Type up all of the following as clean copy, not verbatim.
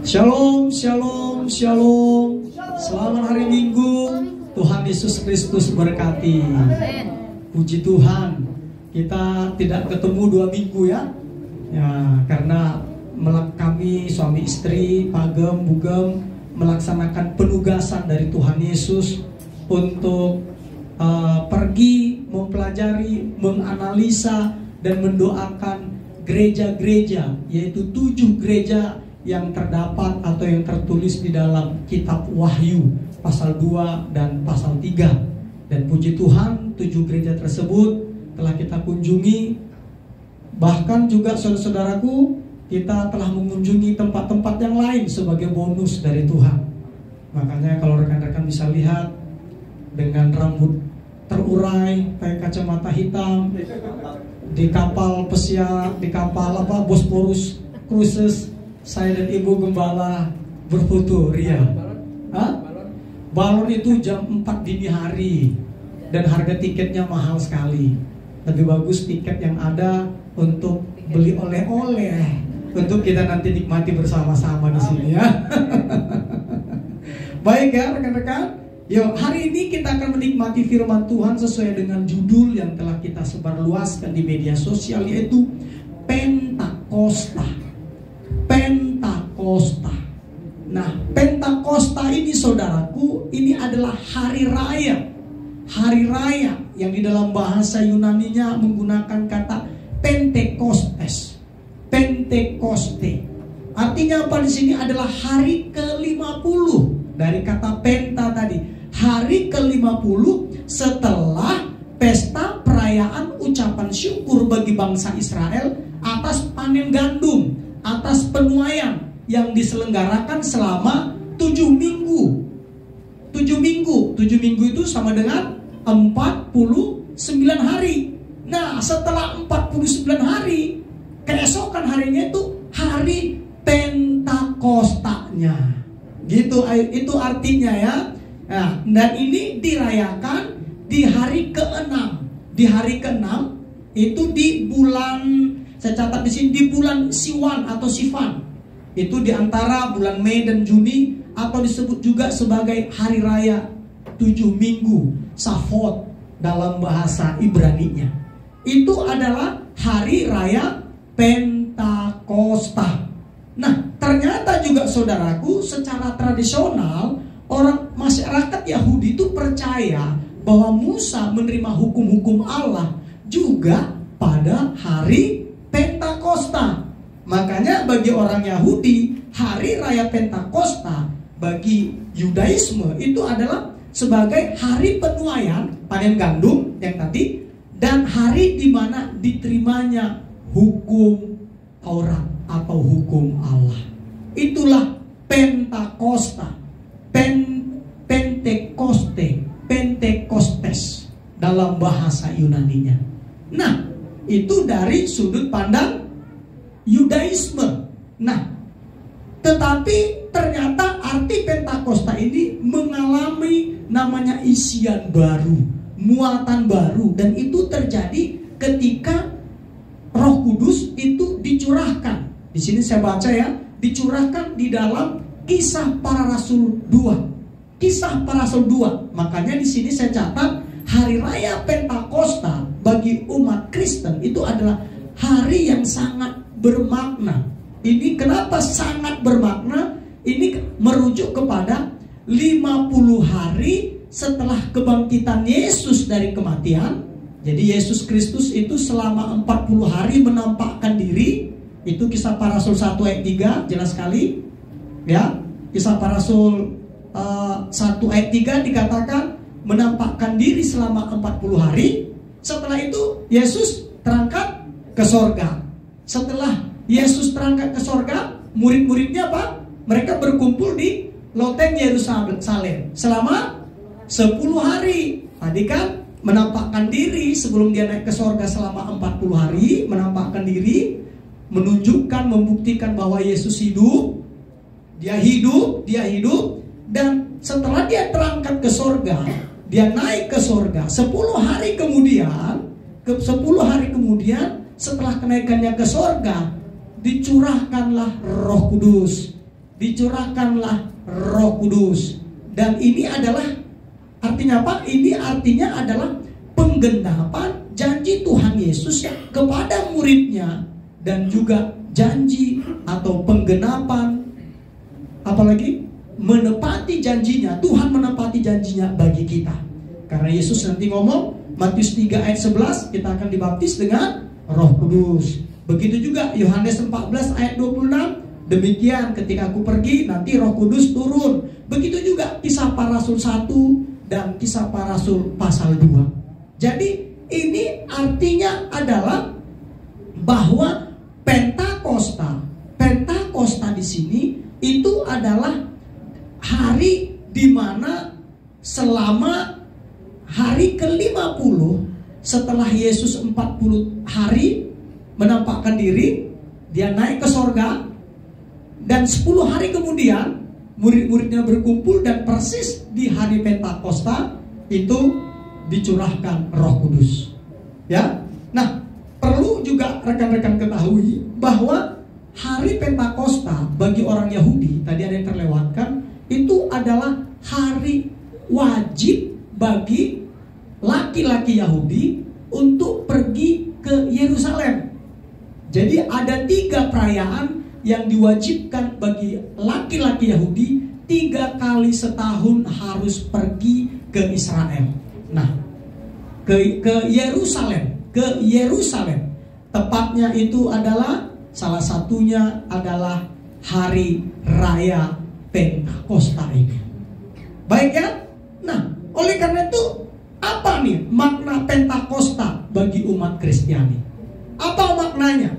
Shalom, shalom, shalom. Selamat hari Minggu. Tuhan Yesus Kristus berkati. Puji Tuhan, kita tidak ketemu 2 minggu ya. Ya, karena kami suami istri, Pagem, Bugem melaksanakan penugasan dari Tuhan Yesus untuk pergi mempelajari, menganalisa dan mendoakan gereja-gereja, yaitu 7 gereja yang terdapat atau yang tertulis di dalam kitab Wahyu pasal 2 dan pasal 3. Dan puji Tuhan, 7 gereja tersebut telah kita kunjungi. Bahkan juga saudara-saudaraku, kita telah mengunjungi tempat-tempat yang lain sebagai bonus dari Tuhan. Makanya kalau rekan-rekan bisa lihat, dengan rambut terurai, pakai kacamata hitam, di kapal pesiar, di kapal Bosporus Cruises, saya dan Ibu Gembala berfoto ria. Balon itu jam 4 dini hari dan harga tiketnya mahal sekali. Lebih bagus tiket yang ada untuk beli oleh-oleh untuk kita nanti nikmati bersama-sama di sini ya. Baik ya rekan-rekan. Yuk, hari ini kita akan menikmati firman Tuhan sesuai dengan judul yang telah kita sebarluaskan di media sosial, yaitu Pentakosta. Pentakosta. Nah, Pentakosta ini saudaraku, ini adalah hari raya. Hari raya yang di dalam bahasa Yunaninya menggunakan kata Pentekostes. Pentekoste. Artinya apa di sini adalah hari ke-50 dari kata penta tadi. Hari ke-50 setelah pesta perayaan ucapan syukur bagi bangsa Israel atas panen gandum, atas penuaian yang diselenggarakan selama 7 minggu. 7 minggu. 7 minggu itu sama dengan 49 hari. Nah, setelah 49 hari, keesokan harinya itu hari Pentakostanya. Gitu, itu artinya ya. Nah, dan ini dirayakan di hari ke-6. Di hari ke-6 itu di bulan, saya catat di sini, di bulan Siwan atau Sivan. Itu di antara bulan Mei dan Juni, atau disebut juga sebagai hari raya 7 minggu, Safot dalam bahasa Ibrani-nya. Itu adalah hari raya Pentakosta. Nah, ternyata juga saudaraku, secara tradisional orang masyarakat Yahudi itu percaya bahwa Musa menerima hukum-hukum Allah juga pada hari Pentakosta. Makanya bagi orang Yahudi, hari raya Pentakosta bagi Yudaisme itu adalah sebagai hari penuaian panen gandum yang tadi, dan hari di mana diterimanya hukum Taurat atau hukum Allah. Itulah Pentakosta. Pentekoste, Pentekostes dalam bahasa Yunaninya. Nah, itu dari sudut pandang Yudaisme. Nah, tetapi ternyata arti Pentakosta ini mengalami namanya isian baru, muatan baru, dan itu terjadi ketika Roh Kudus itu dicurahkan. Di sini saya baca ya, dicurahkan di dalam Kisah Para Rasul 2. Kisah Para Rasul 2. Makanya di sini saya catat hari raya Pentakosta bagi umat Kristen itu adalah hari yang sangat bermakna. Ini kenapa sangat bermakna? Ini merujuk kepada 50 hari setelah kebangkitan Yesus dari kematian. Jadi Yesus Kristus itu selama 40 hari menampakkan diri. Itu Kisah Para Rasul 1 ayat 3, jelas sekali. Ya, Kisah Para Rasul 1 ayat 3 dikatakan menampakkan diri selama 40 hari. Setelah itu Yesus terangkat ke sorga. Setelah Yesus terangkat ke sorga, murid-muridnya apa? Mereka berkumpul di loteng Yerusalem selama 10 hari. Tadi kan menampakkan diri sebelum dia naik ke sorga selama 40 hari, menampakkan diri, menunjukkan, membuktikan bahwa Yesus hidup. Dia hidup, dan setelah dia terangkat ke sorga, dia naik ke sorga. 10 hari kemudian, setelah kenaikannya ke sorga, dicurahkanlah Roh Kudus. dicurahkanlah Roh Kudus. Dan ini adalah artinya apa? Ini artinya adalah penggenapan janji Tuhan Yesus kepada muridnya, dan juga janji atau penggenapan, apalagi menepati janjinya. Tuhan menepati janjinya bagi kita. Karena Yesus nanti ngomong, Matius 3 ayat 11, kita akan dibaptis dengan Roh Kudus. Begitu juga Yohanes 14 ayat 26, demikian ketika aku pergi nanti Roh Kudus turun. Begitu juga Kisah Para Rasul 1 dan Kisah Para Rasul pasal 2. Jadi ini artinya adalah bahwa Pentakosta di sini itu adalah hari di mana selama hari ke-50 setelah Yesus 40 hari menampakkan diri, dia naik ke sorga, dan 10 hari kemudian murid-muridnya berkumpul, dan persis di hari Pentakosta itu dicurahkan Roh Kudus. Ya. Nah, perlu juga rekan-rekan ketahui bahwa hari Pentakosta bagi orang Yahudi, tadi ada yang terlewatkan, itu adalah hari wajib bagi laki-laki Yahudi untuk pergi ke Yerusalem. Jadi ada 3 perayaan yang diwajibkan bagi laki-laki Yahudi. 3 kali setahun harus pergi ke Israel. Nah, ke Yerusalem. Tepatnya itu adalah, salah satunya adalah hari raya Pentakosta ini. Baik ya? Nah, oleh karena itu, apa nih makna Pentakosta bagi umat Kristiani? Apa maknanya?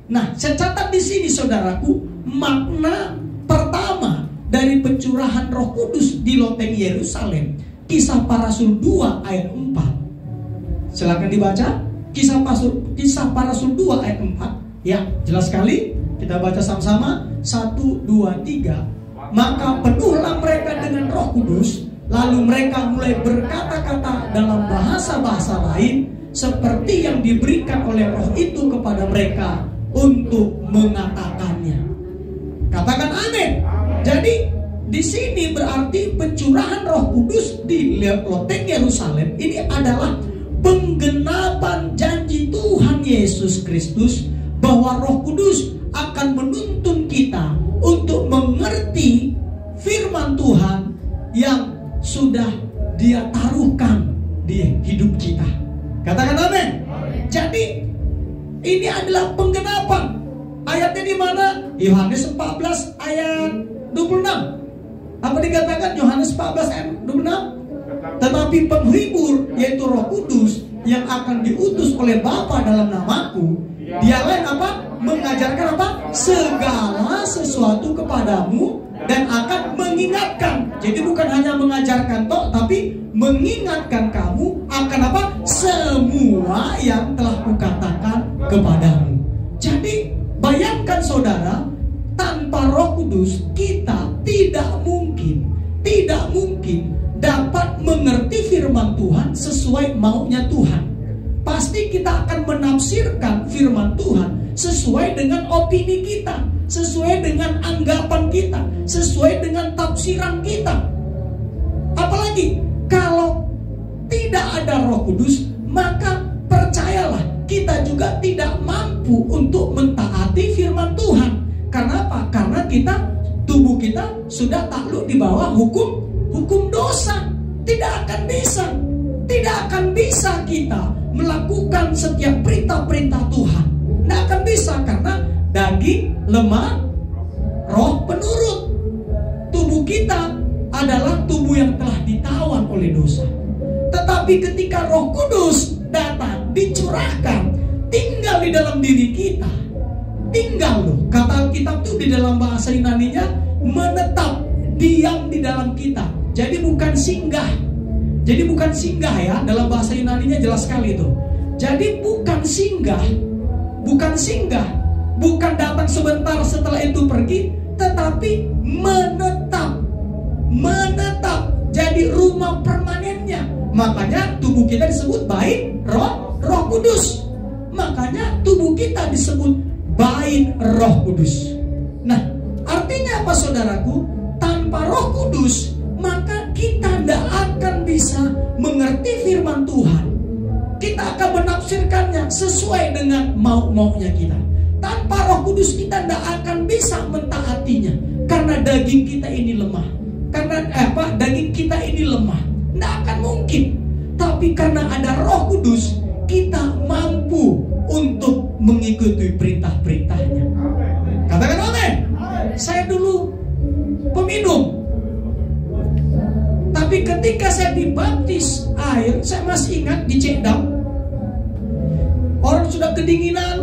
Nah, saya catat di sini saudaraku, makna pertama dari pencurahan Roh Kudus di loteng Yerusalem, Kisah Para Rasul 2 ayat 4. Silakan dibaca. Kisah Para Rasul 2 ayat 4. Ya, jelas sekali. Kita baca sama-sama. 1, 2, 3. Maka penuhlah mereka dengan Roh Kudus, lalu mereka mulai berkata-kata dalam bahasa-bahasa lain, seperti yang diberikan oleh Roh itu kepada mereka untuk mengatakannya. Katakan amin. Jadi di sini berarti pencurahan Roh Kudus di loteng Yerusalem ini adalah penggenapan janji Tuhan Yesus Kristus bahwa Roh Kudus akan menuntun kita untuk mengerti firman Tuhan yang sudah Dia taruhkan di hidup kita. Katakan amin. Jadi ini adalah penggenapan. Ayatnya di mana? Yohanes 14 ayat 26. Apa dikatakan Yohanes 14 ayat 26? Tetapi penghibur, yaitu Roh Kudus, yang akan diutus oleh Bapa dalam namaku, dialah yang apa? Mengajarkan apa? Segala sesuatu kepadamu, dan akan mengingatkan. Jadi bukan hanya mengajarkan toh, tapi mengingatkan kamu akan apa? Semua yang telah kukatakan kepadamu. Jadi bayangkan saudara, tanpa Roh Kudus kita tidak mungkin dapat mengerti firman Tuhan sesuai maunya Tuhan. Pasti kita akan menafsirkan firman Tuhan sesuai dengan opini kita, sesuai dengan anggapan kita, sesuai dengan tafsiran kita. Apalagi kalau tidak ada Roh Kudus, maka percayalah kita juga tidak mampu untuk mentaati firman Tuhan. Karena apa? Karena tubuh kita sudah takluk di bawah hukum dosa. Tidak akan bisa kita melakukan setiap perintah-perintah Tuhan. Tidak akan bisa, karena daging lemah, roh penurut. Tubuh kita adalah tubuh yang telah ditawan oleh dosa. Tetapi ketika Roh Kudus datang, dicurahkan, tinggal di dalam diri kita. Tinggal loh. Kata Alkitab itu di dalam bahasa Yunaninya menetap, diam di dalam kita. Jadi bukan singgah. Jadi bukan singgah ya, dalam bahasa Yunaninya jelas sekali itu. Jadi bukan singgah, bukan datang sebentar setelah itu pergi, tetapi menetap. Jadi rumah permanennya. Makanya tubuh kita disebut bait Roh Kudus. Makanya tubuh kita disebut bait Roh Kudus. Nah, artinya apa saudaraku? Tanpa Roh Kudus, maka kita tidak akan bisa mengerti firman Tuhan. Kita akan menafsirkannya sesuai dengan mau-maunya kita. Tanpa Roh Kudus kita tidak akan bisa mentaatinya. Karena daging kita ini lemah. Daging kita ini lemah. Tidak akan mungkin. Tapi karena ada Roh Kudus, kita mampu untuk mengikuti perintah-perintahnya. Katakan amin. Saya dulu peminum. Tapi ketika saya dibaptis air, saya masih ingat di Cekdam, orang sudah kedinginan.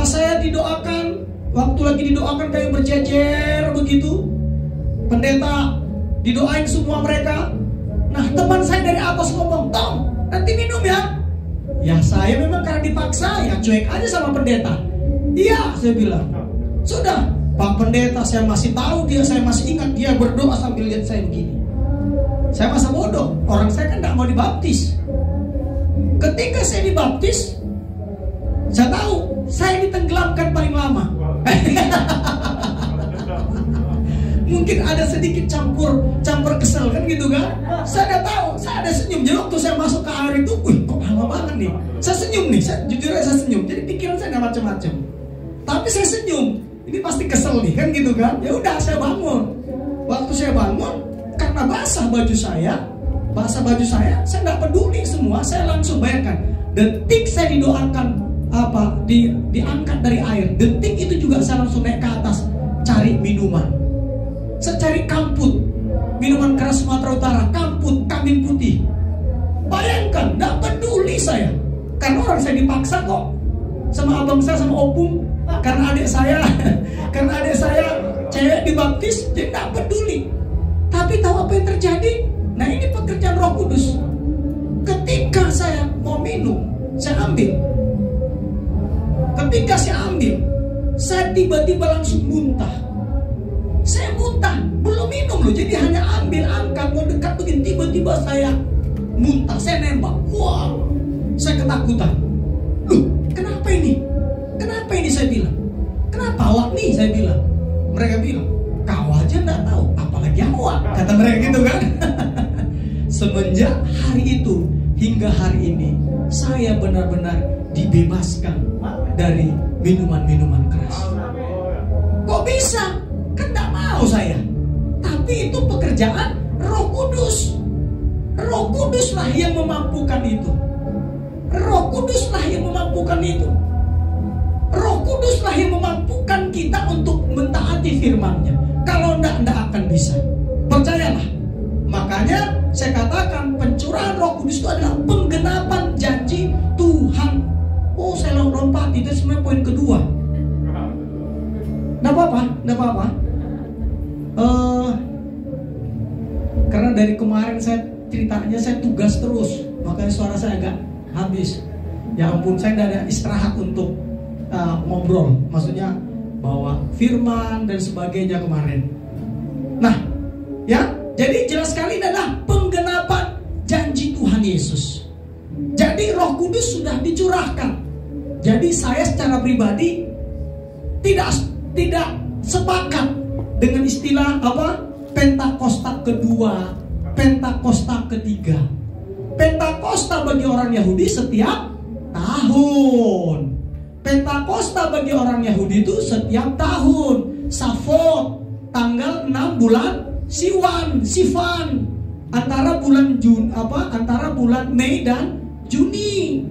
Saya didoakan. Waktu lagi didoakan kayak berjejer begitu. Pendeta didoain semua mereka. Nah, teman saya dari atas ngomong, "Tom, nanti minum ya." Ya, saya memang karena dipaksa, ya cuek aja sama pendeta. "Iya," saya bilang. Sudah, Pak Pendeta, saya masih tahu dia, saya masih ingat dia berdoa sambil lihat saya begini. Saya masa bodoh, orang saya kan tidak mau dibaptis. Ketika saya dibaptis, saya tahu saya ditenggelamkan paling lama. Mungkin ada sedikit campur kesel kan gitu kan. Saya udah tahu, saya ada senyum. Jadi waktu saya masuk ke air itu, kok lama banget nih. Saya senyum nih, jujur aja saya senyum. Jadi pikiran saya nggak macam-macam. Tapi saya senyum. Ini pasti kesel nih kan gitu kan. Ya udah, saya bangun. Waktu saya bangun, karena basah baju saya nggak peduli semua. Saya langsung bayangkan, detik saya didoakan diangkat dari air, detik itu juga saya langsung naik ke atas cari minuman. Saya cari kamput, minuman keras Sumatera Utara, kamput, kambing putih. Bayangkan, nggak peduli saya, karena orang saya dipaksa kok, sama abang saya, sama opung, karena adik saya cewek dibaptis, jadi nggak peduli. Tapi tahu apa yang terjadi? Nah, ini pekerjaan Roh Kudus. Ketika saya mau minum, saya ambil. Ketika saya ambil, saya tiba-tiba langsung muntah. Saya muntah, belum minum loh. Jadi hanya ambil, angkat, mau dekat begini, tiba-tiba saya muntah, saya nembak. Wah, saya ketakutan. Loh, kenapa ini? Kenapa ini, saya bilang. Kenapa awak nih, saya bilang. Mereka bilang, kau aja nggak tahu, apalagi awak, kata mereka gitu kan. Semenjak hari itu hingga hari ini, saya benar-benar dibebaskan dari minuman-minuman keras. Kok bisa? Kan gak mau saya. Tapi itu pekerjaan Roh Kudus. Roh Kuduslah yang memampukan itu. Roh Kuduslah yang memampukan itu. Roh Kuduslah yang memampukan kita untuk mentaati firman-Nya. Kalau enggak akan bisa. Percayalah. Makanya saya katakan pencurahan Roh Kudus itu adalah penggenapan janji Tuhan. Oh, saya lompat, itu sebenarnya poin kedua. Nggak apa-apa. Karena dari kemarin ceritanya saya tugas terus, makanya suara saya agak habis. Ya ampun, saya tidak ada istirahat untuk ngobrol. Maksudnya bawa firman dan sebagainya kemarin. Nah, ya, jadi jelas sekali adalah penggenapan janji Tuhan Yesus. Jadi Roh Kudus sudah dicurahkan. Jadi saya secara pribadi tidak sepakat dengan istilah Pentakosta kedua, Pentakosta ketiga. Pentakosta bagi orang Yahudi setiap tahun. Pentakosta bagi orang Yahudi itu setiap tahun. Safot tanggal 6 bulan Sivan, antara bulan Mei dan Juni.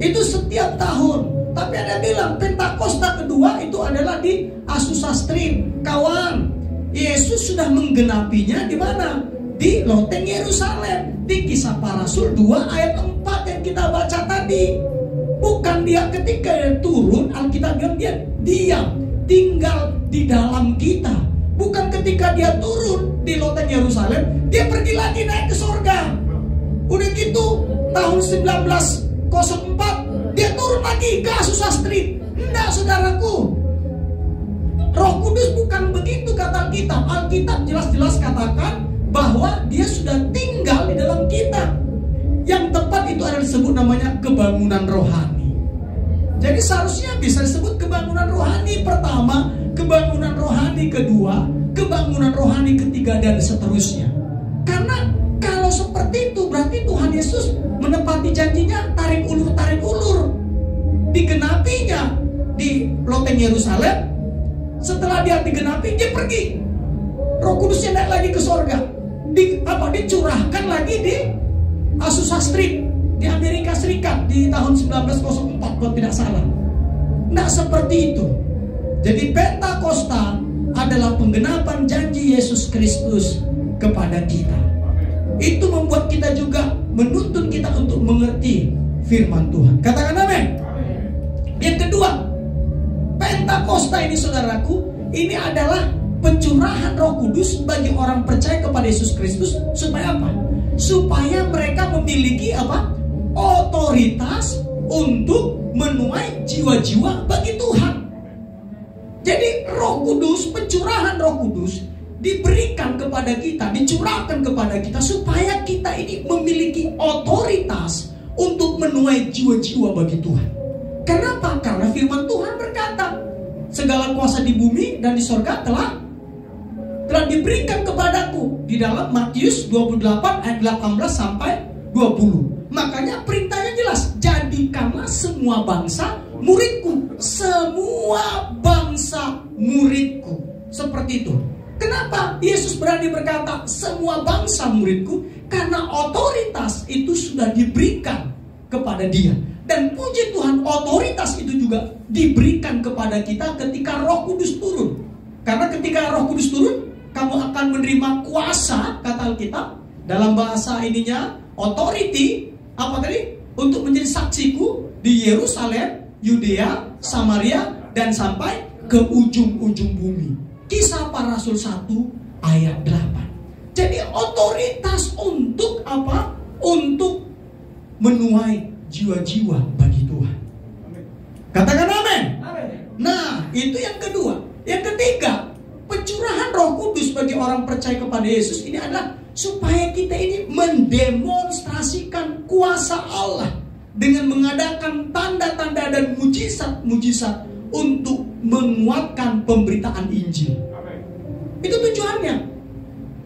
Itu setiap tahun. Tapi ada bilang Pentakosta kedua itu adalah di Asusastrin. Kawan, Yesus sudah menggenapinya di mana? Di loteng Yerusalem. Di Kisah Para Rasul 2 ayat 4 yang kita baca tadi. Bukan dia ketika dia turun, Alkitab bilang dia diam, tinggal di dalam kita. Bukan ketika dia turun di loteng Yerusalem, dia pergi lagi naik ke surga. Udah gitu, tahun 1904 dia turun lagi ke Asusastrin. Enggak, saudaraku. Roh Kudus bukan begitu kata Alkitab. Alkitab jelas-jelas katakan bahwa dia sudah tinggal di dalam kita. Yang tepat itu adalah disebut namanya kebangunan rohani. Jadi seharusnya bisa disebut kebangunan rohani. Pertama, kebangunan rohani rohani kedua, kebangunan rohani ketiga, dan seterusnya. Karena kalau seperti itu berarti Tuhan Yesus menepati janjinya tarik ulur. Digenapinya di loteng Yerusalem. Setelah dia digenapi, dia pergi. Roh Kudusnya naik lagi ke sorga. Dicurahkan lagi di Azusa Street di Amerika Serikat di tahun 1904 kalau tidak salah. Nah, seperti itu. Jadi Pentakosta adalah penggenapan janji Yesus Kristus kepada kita. Itu membuat kita juga, menuntun kita untuk mengerti firman Tuhan. Katakan amin. Yang kedua, Pentakosta ini saudaraku, ini adalah pencurahan Roh Kudus bagi orang percaya kepada Yesus Kristus. Supaya apa? Supaya mereka memiliki apa? Otoritas untuk menuai jiwa-jiwa bagi Tuhan. Jadi Roh Kudus, pencurahan Roh Kudus diberikan kepada kita, dicurahkan kepada kita supaya kita ini memiliki otoritas untuk menuai jiwa-jiwa bagi Tuhan. Kenapa? Karena firman Tuhan berkata, segala kuasa di bumi dan di sorga telah diberikan kepadaku, di dalam Matius 28 ayat 18 sampai 20. Makanya perintahnya jelas, jadikanlah semua bangsa muridku. Semua bangsa muridku. Seperti itu. Kenapa Yesus berani berkata semua bangsa muridku? Karena otoritas itu sudah diberikan kepada dia. Dan puji Tuhan, otoritas itu juga diberikan kepada kita ketika Roh Kudus turun. Karena ketika Roh Kudus turun, kamu akan menerima kuasa, kata Alkitab, dalam bahasa ininya, authority, apa tadi? Untuk menjadi saksiku di Yerusalem, Yudea, Samaria, dan sampai ke ujung-ujung bumi. Kisah Para Rasul 1 ayat 8. Jadi otoritas untuk apa? Untuk menuai jiwa-jiwa bagi Tuhan. Katakan amin. Nah, itu yang kedua. Yang ketiga, pencurahan Roh Kudus bagi orang percaya kepada Yesus ini adalah supaya kita ini mendemonstrasikan kuasa Allah dengan mengadakan tanda-tanda dan mujizat-mujizat untuk menguatkan pemberitaan Injil. Itu tujuannya.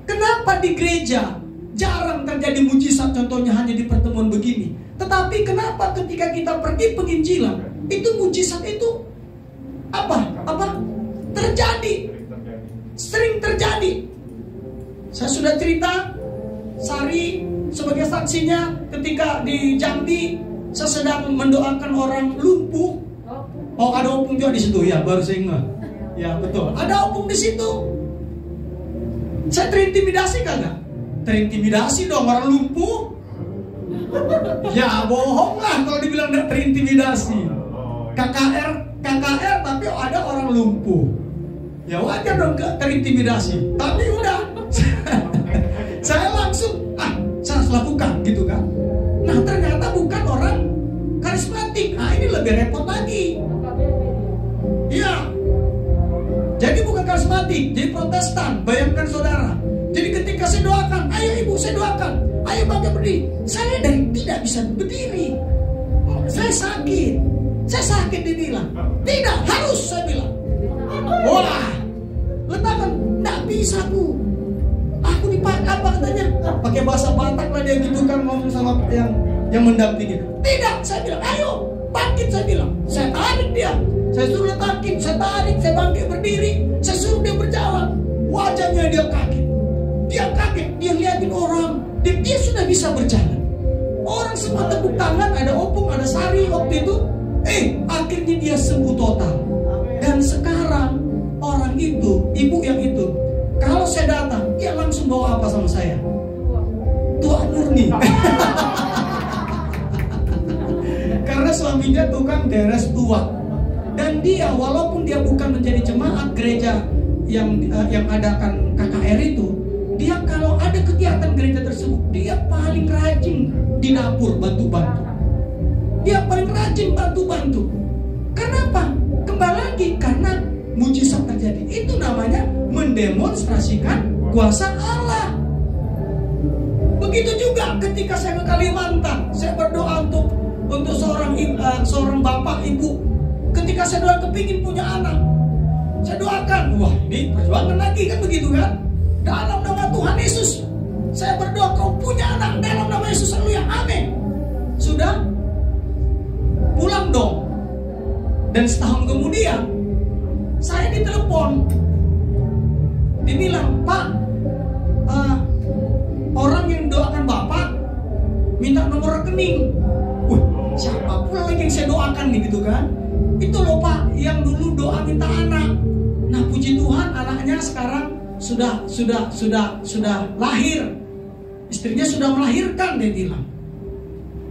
Kenapa di gereja jarang terjadi mujizat, contohnya hanya di pertemuan begini. Tetapi kenapa ketika kita pergi penginjilan, itu mujizat itu terjadi. Sering terjadi. Saya sudah cerita, Sari sebagai saksinya, ketika di Jambi saya sedang mendoakan orang lumpuh. Oh, ada opung juga di situ ya, baru saya ingat. Ya betul, ada opung di situ. Saya terintimidasi kagak? Terintimidasi dong, orang lumpuh. Ya bohong lah kalau dibilang terintimidasi. KKR tapi ada orang lumpuh. Ya wajar dong terintimidasi. Tapi udah saya langsung saya harus lakukan gitu kan. Nah ternyata bukan orang karismatik. Nah ini lebih repot lagi. Iya. Jadi bukan karismatik, jadi Protestan. Bayangkan saudara. Jadi ketika saya doakan, ayo ibu saya doakan, ayo bapak berdiri. Saya tidak bisa berdiri. Saya sakit dibilang. Tidak, harus saya bilang. Wah, letakkan, nggak bisa bu. Aku dipakai apa katanya? Pakai bahasa Batak lah dia gitu kan, ngomong sama yang mendampingi. Tidak, saya bilang, ayo bangkit, saya bilang. Saya tarik dia, saya suruh letakin, saya tarik, saya bangkit berdiri, saya suruh dia berjalan. Wajahnya dia kaget, dia liatin orang, dia sudah bisa berjalan. Orang semua tepuk tangan, ada opung, ada Sari waktu itu. Akhirnya dia sembuh total. Dan sekarang orang itu, ibu yang itu, kalau saya datang, dia langsung bawa apa sama saya? Tua murni. Karena suaminya tukang beres tua. Dan dia walaupun dia bukan menjadi jemaat gereja yang adakan KKR itu, dia kalau ada kegiatan gereja tersebut, dia paling rajin di dapur bantu-bantu. Dia paling rajin bantu-bantu. Kenapa? Kembali lagi karena mujizat terjadi. Itu namanya mendemonstrasikan kuasa Allah. Begitu juga ketika saya ke Kalimantan, saya berdoa untuk seorang bapak ibu. Ketika saya doa kepingin punya anak, Saya doakan. Wah, ini perjuangan lagi kan begitu kan? Dalam nama Tuhan Yesus, saya berdoa kau punya anak dalam nama Yesus. Haleluya, amin. Sudah pulang dong. Dan setahun kemudian saya ditelepon, dibilang, Pak, orang yang doakan Bapak minta nomor rekening. Siapa pula lagi yang saya doakan gitu kan? Itu loh Pak, yang dulu doa minta anak. Nah puji Tuhan anaknya sekarang sudah lahir. Istrinya sudah melahirkan, dia bilang.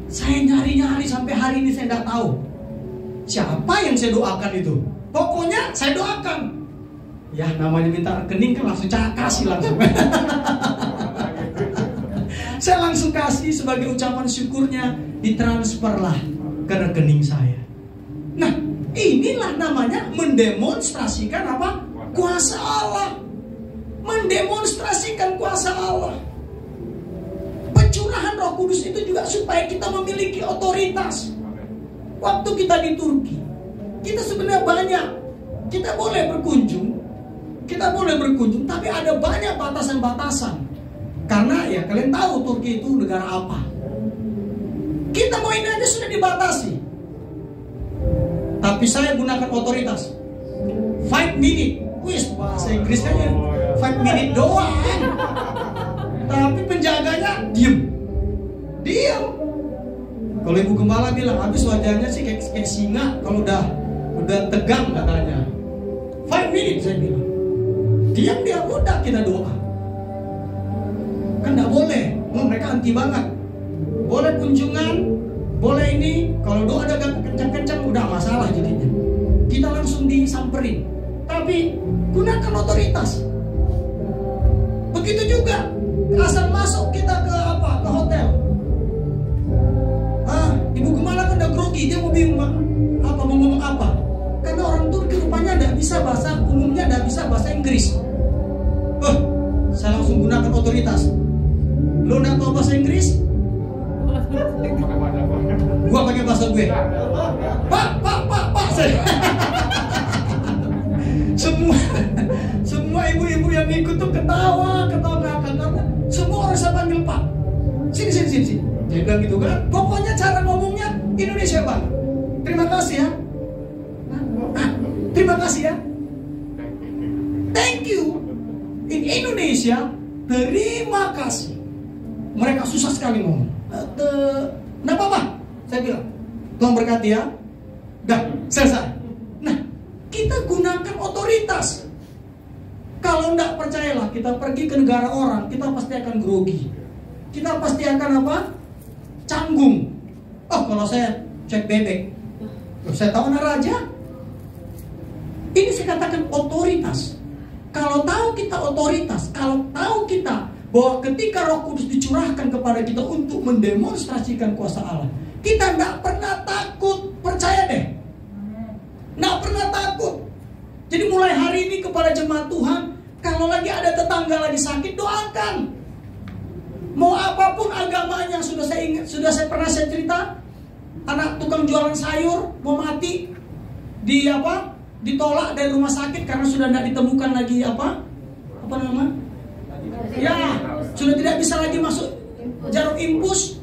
Saya nyari-nyari sampai hari ini saya nggak tahu siapa yang saya doakan itu. Pokoknya saya doakan. Ya namanya minta rekening kan langsung kasih langsung. Saya langsung kasih sebagai ucapan syukurnya, ditransferlah ke rekening saya. Nah, inilah namanya mendemonstrasikan apa? Kuasa Allah. Mendemonstrasikan kuasa Allah. Pencurahan Roh Kudus itu juga supaya kita memiliki otoritas. Waktu kita di Turki, kita sebenarnya banyak. Kita boleh berkunjung, tapi ada banyak batasan-batasan. Karena ya kalian tahu Turki itu negara apa. Kita mau ini aja sudah dibatasi. Tapi saya gunakan otoritas. 5 minute. Wis bahasa Inggrisnya 5 minute doang. Tapi penjaganya diam. Kalau ibu gembala bilang habis wajahnya sih kayak singa kalau udah tegang katanya. 5 minute saya bilang. Diam dia, udah kita doa. Kan nggak boleh, mereka anti banget. Boleh kunjungan, boleh ini. Kalau doa ada kencang-kencang udah masalah jadinya. Kita langsung disamperin. Tapi gunakan otoritas. Begitu juga asal masuk kita ke hotel. Ibu Gemala kan udah grogi, dia mau bingung mau ngomong apa. Karena orang Turki rupanya nggak bisa umumnya nggak bisa bahasa Inggris. Saya langsung gunakan otoritas. Lo nggak tahu bahasa Inggris? Gua pakai bahasa gue. Pak. Semua ibu-ibu yang ikut tuh ketawa ngakak. Semua orang saya panggil Pak. Sini. Dia bilang gitu kan. Pokoknya cara ngomongnya Indonesia Pak. Terima kasih ya. Terima kasih ya. Thank you. In Indonesia, terima kasih. Mereka susah sekali ngomong. Nggak apa-apa, saya bilang. Tuhan berkati ya. Dah, selesai. Nah, kita gunakan otoritas. Kalau nggak percayalah, kita pergi ke negara orang, kita pasti akan grogi. Kita pasti akan apa? Canggung. Kalau saya cek bebek, saya tahu anak raja. Ini saya katakan otoritas. Kalau tahu kita otoritas, kalau tahu kita bahwa ketika Roh Kudus dicurahkan kepada kita untuk mendemonstrasikan kuasa Allah, kita tidak pernah takut. Percaya deh, tidak pernah takut. Jadi mulai hari ini kepada jemaat Tuhan, kalau lagi ada tetangga lagi sakit, doakan. Mau apapun agamanya, sudah saya pernah cerita, anak tukang jualan sayur mau mati, ditolak dari rumah sakit karena sudah tidak ditemukan lagi apa nama? Ya, sudah tidak bisa lagi masuk jarum infus.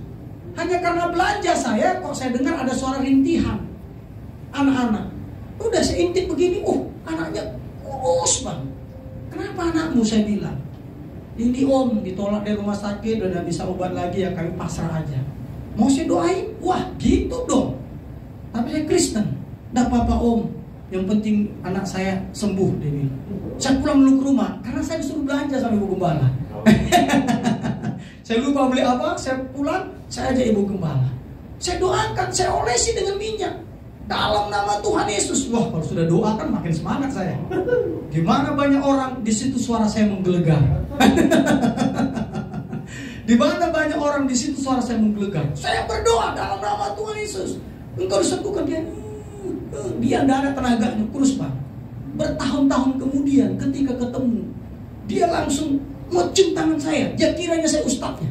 Hanya karena belanja saya, kok saya dengar ada suara rintihan anak-anak. Udah saya intip begini, anaknya kurus bang. Kenapa anakmu? Saya bilang, ini om ditolak dari rumah sakit, udah tidak bisa obat lagi ya, kami pasrah aja. Mau saya doain? Wah gitu dong. Tapi saya Kristen, tidak apa-apa om. Yang penting anak saya sembuh, dia bilang. Saya pulang dulu ke rumah karena saya disuruh belanja sama ibu gembala. Saya lupa beli apa, saya pulang, saya ajak ibu gembala. Saya doakan, saya olesi dengan minyak dalam nama Tuhan Yesus. Wah, kalau sudah doakan makin semangat saya. Gimana banyak orang di situ suara saya menggelegar. Di mana banyak orang di situ suara saya menggelegar. Saya berdoa dalam nama Tuhan Yesus. Engkau disembuhkan dia. Dia tidak ada tenaganya, kurus Pak. Bertahun-tahun kemudian ketika ketemu, dia langsung mau cium tangan saya. Dia kiranya saya ustadznya.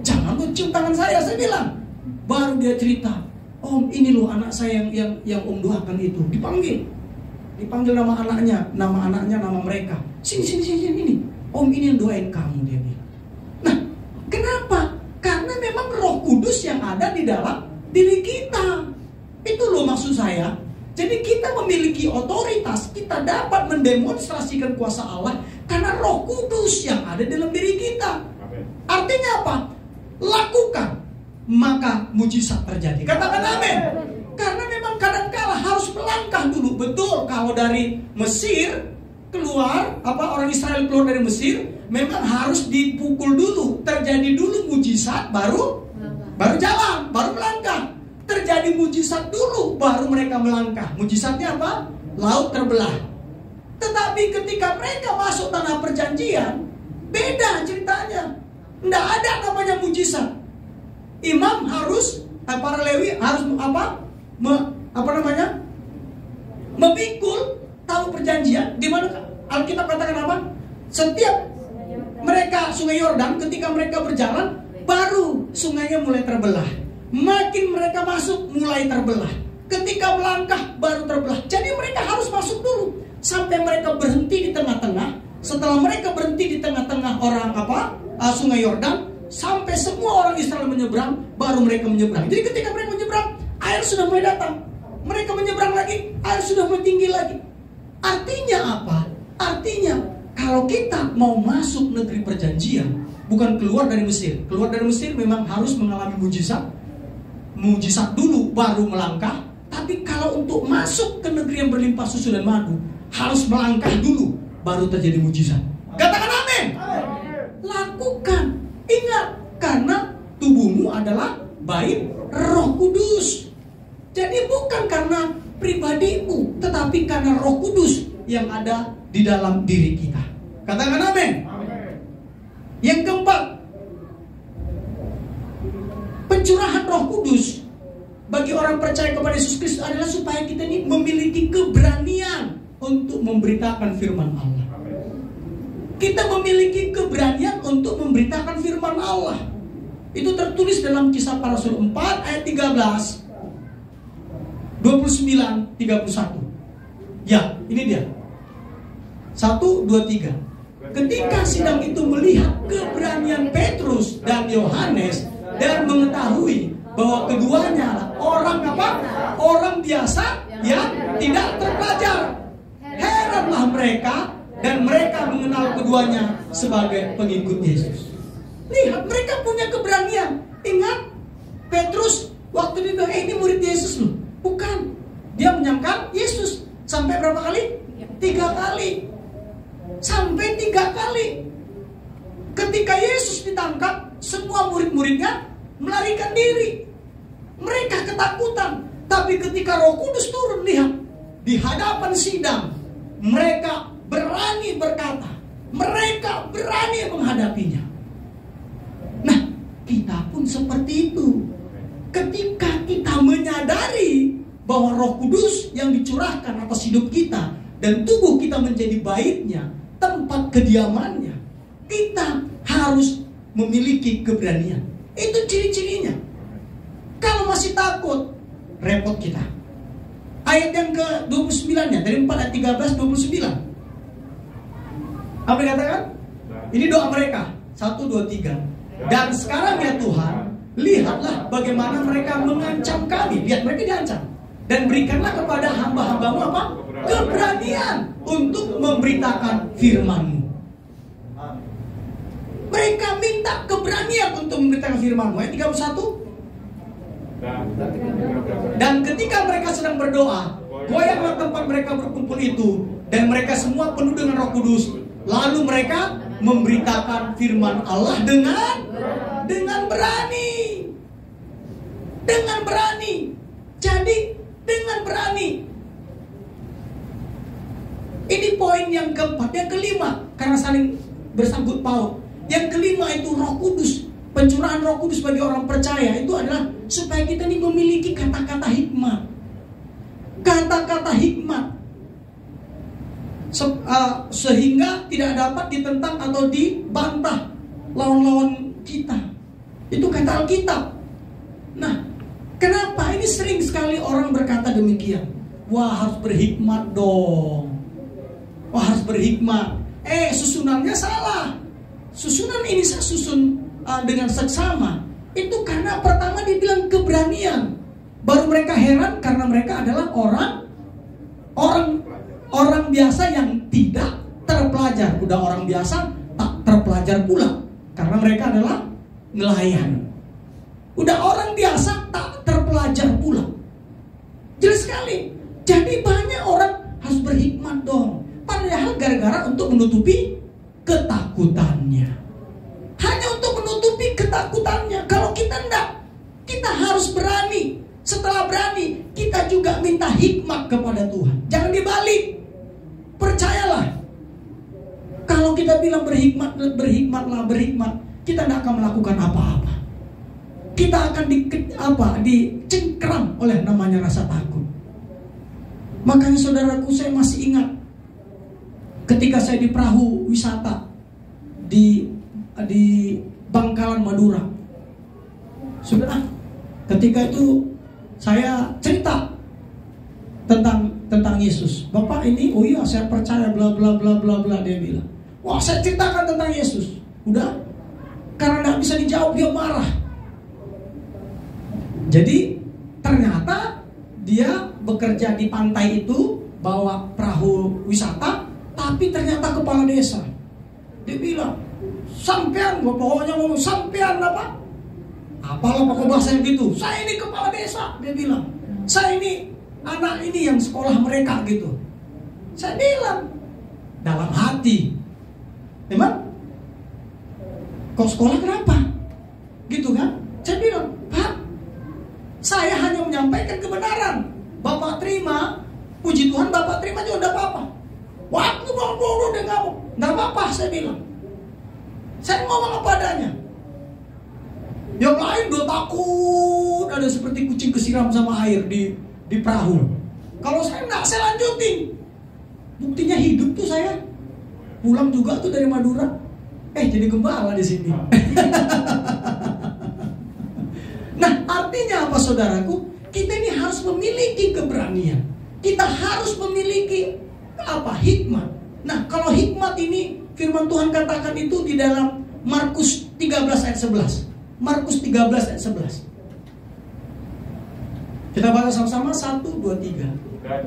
Jangan mau cium tangan saya bilang. Baru dia cerita, om ini loh anak saya yang om doakan itu. Dipanggil. dipanggil nama anaknya, nama mereka. Sini, ini. Om ini yang doain kamu, dia bilang. Nah, kenapa? Karena memang Roh Kudus yang ada di dalam diri kita. Itu loh maksud saya. Jadi kita memiliki otoritas, kita dapat mendemonstrasikan kuasa Allah karena Roh Kudus yang ada dalam diri kita. Artinya apa? Lakukan, maka mujizat terjadi. Katakan amin. Karena memang kadang-kala harus melangkah dulu. Betul, kalau dari Mesir keluar, orang Israel keluar dari Mesir, memang harus dipukul dulu, terjadi dulu mujizat, baru jalan, baru melangkah. Terjadi mujizat dulu, baru mereka melangkah. Mujizatnya apa? Laut terbelah. Tetapi ketika mereka masuk tanah perjanjian, beda ceritanya. Tidak ada namanya mujizat. Imam harus, para Lewi harus memikul tahu perjanjian. Di mana Alkitab katakan apa? Setiap mereka Sungai Yordan, ketika mereka berjalan, baru sungainya mulai terbelah. Makin mereka masuk, mulai terbelah. Ketika melangkah, baru terbelah. Jadi mereka harus masuk dulu sampai mereka berhenti di tengah-tengah. Setelah mereka berhenti di tengah-tengah Sungai Yordan, sampai semua orang Israel menyeberang, baru mereka menyeberang. Jadi ketika mereka menyeberang, air sudah mulai datang. Mereka menyeberang lagi, air sudah mulai tinggi lagi. Artinya apa? Artinya kalau kita mau masuk negeri perjanjian, bukan keluar dari Mesir. Keluar dari Mesir memang harus mengalami mujizat dulu baru melangkah. Tapi kalau untuk masuk ke negeri yang berlimpah susu dan madu, harus melangkah dulu baru terjadi mujizat. Katakan amin. Lakukan. Ingat, karena tubuhmu adalah bait Roh Kudus. Jadi bukan karena pribadimu, tetapi karena Roh Kudus yang ada di dalam diri kita. Katakan amin. Yang keempat, pencurahan Roh Kudus bagi orang percaya kepada Yesus Kristus adalah supaya kita ini memiliki keberanian untuk memberitakan firman Allah. Kita memiliki keberanian untuk memberitakan firman Allah. Itu tertulis dalam Kisah Para Rasul 4 ayat 13, 29, 31. Ya, ini dia. 1, 2, 3. Ketika sidang itu melihat keberanian Petrus dan Yohanes dan mengetahui bahwa keduanya orang biasa yang tidak terpelajar, heranlah mereka dan mereka mengenal keduanya sebagai pengikut Yesus. Lihat, mereka punya keberanian. Ingat, Petrus waktu dia bilang, ini murid Yesus loh. Bukan, dia menyangka Yesus. Sampai berapa kali? 3 kali. Sampai 3 kali. Ketika Yesus ditangkap, semua murid-muridnya melarikan diri. Mereka ketakutan. Tapi ketika Roh Kudus turun, lihat, di hadapan sidang, mereka berani berkata, mereka berani menghadapinya. Nah, kita pun seperti itu. Ketika kita menyadari bahwa Roh Kudus yang dicurahkan atas hidup kita dan tubuh kita menjadi baitnya, tempat kediamannya, kita harus memiliki keberanian. Itu ciri-cirinya. Kalau masih takut, repot kita. Ayat yang ke-29-nya dari 4 ayat 13 29. Apa dikatakan? Ini doa mereka. 1, 2, 3. Dan sekarang ya Tuhan, lihatlah bagaimana mereka mengancam kami. Lihat, mereka diancam. Dan berikanlah kepada hamba-hambamu apa? Keberanian untuk memberitakan firman-Mu. Mereka minta keberanian untuk memberitakan firman-Mu. Ayat 31. Dan ketika mereka sedang berdoa, goyanglah tempat mereka berkumpul itu, dan mereka semua penuh dengan Roh Kudus. Lalu mereka memberitakan firman Allah dengan berani. Dengan berani. Jadi dengan berani. Ini poin yang keempat. Yang kelima, karena saling bersangkut paut. Yang kelima itu Roh Kudus. Pencurahan Roh Kudus bagi orang percaya itu adalah supaya kita ini memiliki kata-kata hikmat. Kata-kata hikmat. Sehingga tidak dapat ditentang atau dibantah lawan-lawan kita. Itu kata Alkitab. Nah, kenapa ini sering sekali orang berkata demikian? Wah, harus berhikmat dong. Wah, harus berhikmat. Susunannya salah. Susunan ini saya susun dengan seksama. Itu karena pertama dibilang keberanian. Baru mereka heran karena mereka adalah orang biasa yang tidak terpelajar. Udah orang biasa tak terpelajar pula karena mereka adalah nelayan. Udah orang biasa tak terpelajar pula. Jelas sekali. Jadi banyak orang harus berhikmat dong. Padahal gara-gara untuk menutupi ketakutannya. Hanya untuk menutupi ketakutannya. Kalau kita enggak, kita harus berani. Setelah berani, kita juga minta hikmat kepada Tuhan. Jangan dibalik. Percayalah. Kalau kita bilang berhikmat, kita tidak akan melakukan apa-apa. Kita akan dicengkram oleh namanya rasa takut. Makanya saudaraku, saya masih ingat ketika saya di perahu wisata di Bangkalan Madura. Saudara, ketika itu saya cerita tentang Yesus. Bapak ini, oh iya saya percaya bla bla bla bla bla, dia bilang. Wah, saya ceritakan tentang Yesus. Udah, karena nggak bisa dijawab dia marah. Jadi ternyata dia bekerja di pantai itu, bawa perahu wisata, tapi ternyata kepala desa. Dia bilang, sampean, pokoknya ngomong sampean apa? Apalah pakai bahasa gitu. Saya ini kepala desa, dia bilang. Saya ini anak ini yang sekolah mereka gitu. Saya bilang dalam hati, emang kau sekolah kenapa? Gitu kan? Saya bilang, Pak, saya hanya menyampaikan kebenaran. Bapak terima, puji Tuhan Bapak terima juga tidak apa-apa. Waktu bodoh dia ngomong, tidak apa-apa saya bilang. Saya ngomong apa adanya. Yang lain udah takut, ada seperti kucing kesiram sama air di perahu. Kalau saya enggak, saya lanjutin. Buktinya hidup tuh saya. Pulang juga tuh dari Madura. Jadi gembala di sini. Nah, artinya apa saudaraku? Kita ini harus memiliki keberanian. Kita harus memiliki hikmat. Nah, kalau hikmat ini firman Tuhan katakan itu di dalam Markus 13 ayat 11. Markus 13 ayat 11. Kita baca sama-sama 1, 2, 3.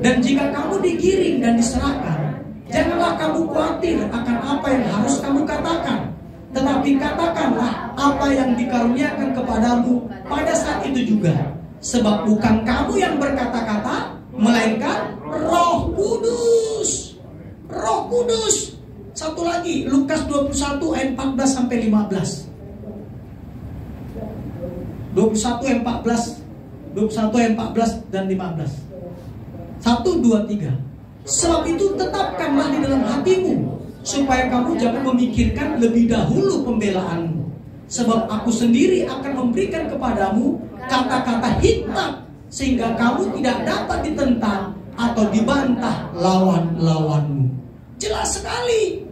Dan jika kamu digiring dan diserahkan, janganlah kamu khawatir akan apa yang harus kamu katakan, tetapi katakanlah apa yang dikaruniakan kepadamu pada saat itu juga. Sebab bukan kamu yang berkata-kata, melainkan Roh Kudus. Roh Kudus. Satu lagi, Lukas 21 ayat 14 sampai 15. 21 ayat 14 dan 15. 1, 2, 3. Sebab itu tetapkanlah di dalam hatimu, supaya kamu jangan memikirkan lebih dahulu pembelaanmu. Sebab aku sendiri akan memberikan kepadamu kata-kata hikmat, sehingga kamu tidak dapat ditentang atau dibantah lawan-lawanmu. Jelas sekali.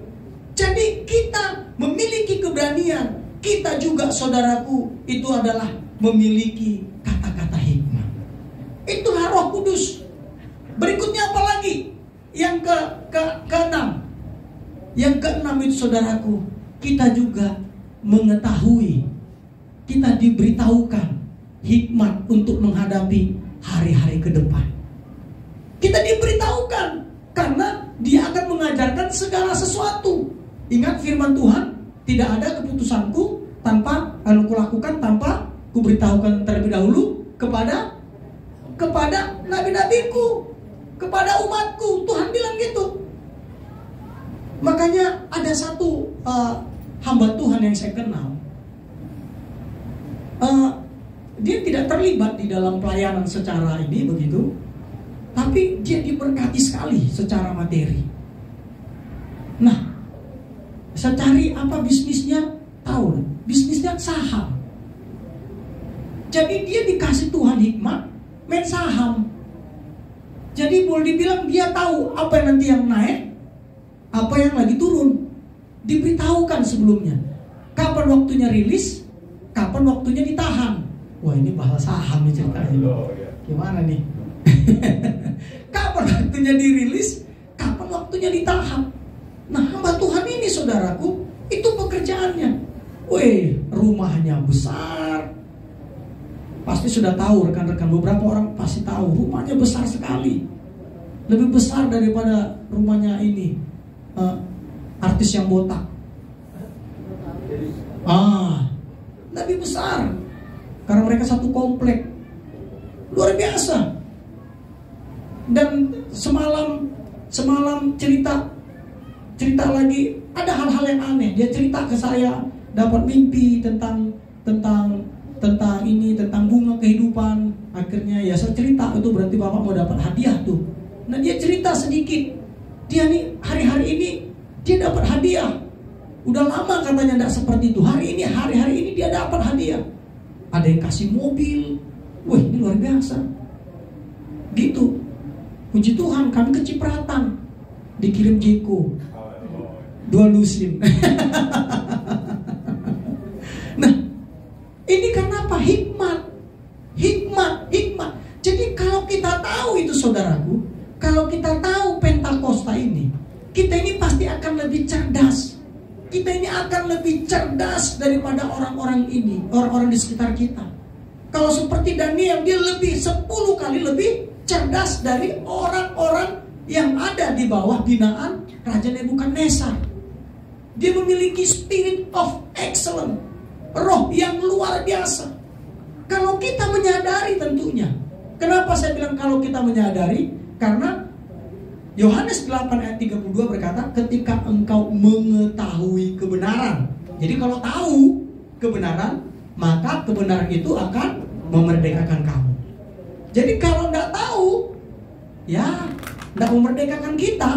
Jadi kita memiliki keberanian. Kita juga saudaraku, itu adalah memiliki kata-kata hikmat. Itulah Roh Kudus. Berikutnya apa lagi? Yang keenam. Yang keenam itu saudaraku, kita juga mengetahui, kita diberitahukan hikmat untuk menghadapi hari-hari ke depan. Kita diberitahukan karena dia akan mengajarkan segala sesuatu. Ingat firman Tuhan, tidak ada keputusanku tanpa kulakukan tanpa kuberitahukan terlebih dahulu kepada nabi-nabiku, kepada umatku. Tuhan bilang gitu. Makanya ada satu hamba Tuhan yang saya kenal. Dia tidak terlibat di dalam pelayanan secara ini begitu, tapi dia diberkati sekali secara materi. Nah, saya cari apa bisnisnya, tahu, bisnisnya saham. Jadi dia dikasih Tuhan hikmat main saham. Jadi boleh dibilang dia tahu apa yang nanti yang naik, apa yang lagi turun. Diberitahukan sebelumnya kapan waktunya rilis, kapan waktunya ditahan. Wah, ini bahasa saham nih ceritanya. Gimana nih? kapan waktunya dirilis, kapan waktunya ditahan. Nah, hamba Tuhan ini saudaraku, itu pekerjaannya. Weh, rumahnya besar. Pasti sudah tahu rekan-rekan, beberapa orang pasti tahu rumahnya besar sekali. Lebih besar daripada rumahnya ini artis yang botak. Lebih besar. Karena mereka satu komplek. Luar biasa. Dan semalam cerita lagi, ada hal-hal yang aneh. Dia cerita ke saya, dapat mimpi tentang ini, tentang bunga kehidupan. Akhirnya ya saya cerita, itu berarti Bapak mau dapat hadiah tuh. Nah, dia cerita sedikit. Dia nih hari-hari ini dia dapat hadiah. Udah lama katanya tidak seperti itu. Hari ini dia dapat hadiah. Ada yang kasih mobil. Wah, ini luar biasa. Gitu. Puji Tuhan, kami kecipratan. Dikirim Jeko 2 lusin. Nah, ini karena apa? Hikmat. Jadi kalau kita tahu itu saudaraku, kalau kita tahu Pentakosta ini, kita ini pasti akan lebih cerdas. Kita ini akan lebih cerdas daripada orang-orang ini, orang-orang di sekitar kita. Kalau seperti Daniel, dia lebih 10 kali lebih cerdas dari orang-orang yang ada di bawah binaan Raja Nebukadnezar. Dia memiliki spirit of excellence, roh yang luar biasa. Kalau kita menyadari tentunya. Kenapa saya bilang kalau kita menyadari? Karena Yohanes 8 ayat 32 berkata, ketika engkau mengetahui kebenaran. Jadi kalau tahu kebenaran, maka kebenaran itu akan memerdekakan kamu. Jadi kalau tidak tahu, ya tidak memerdekakan kita.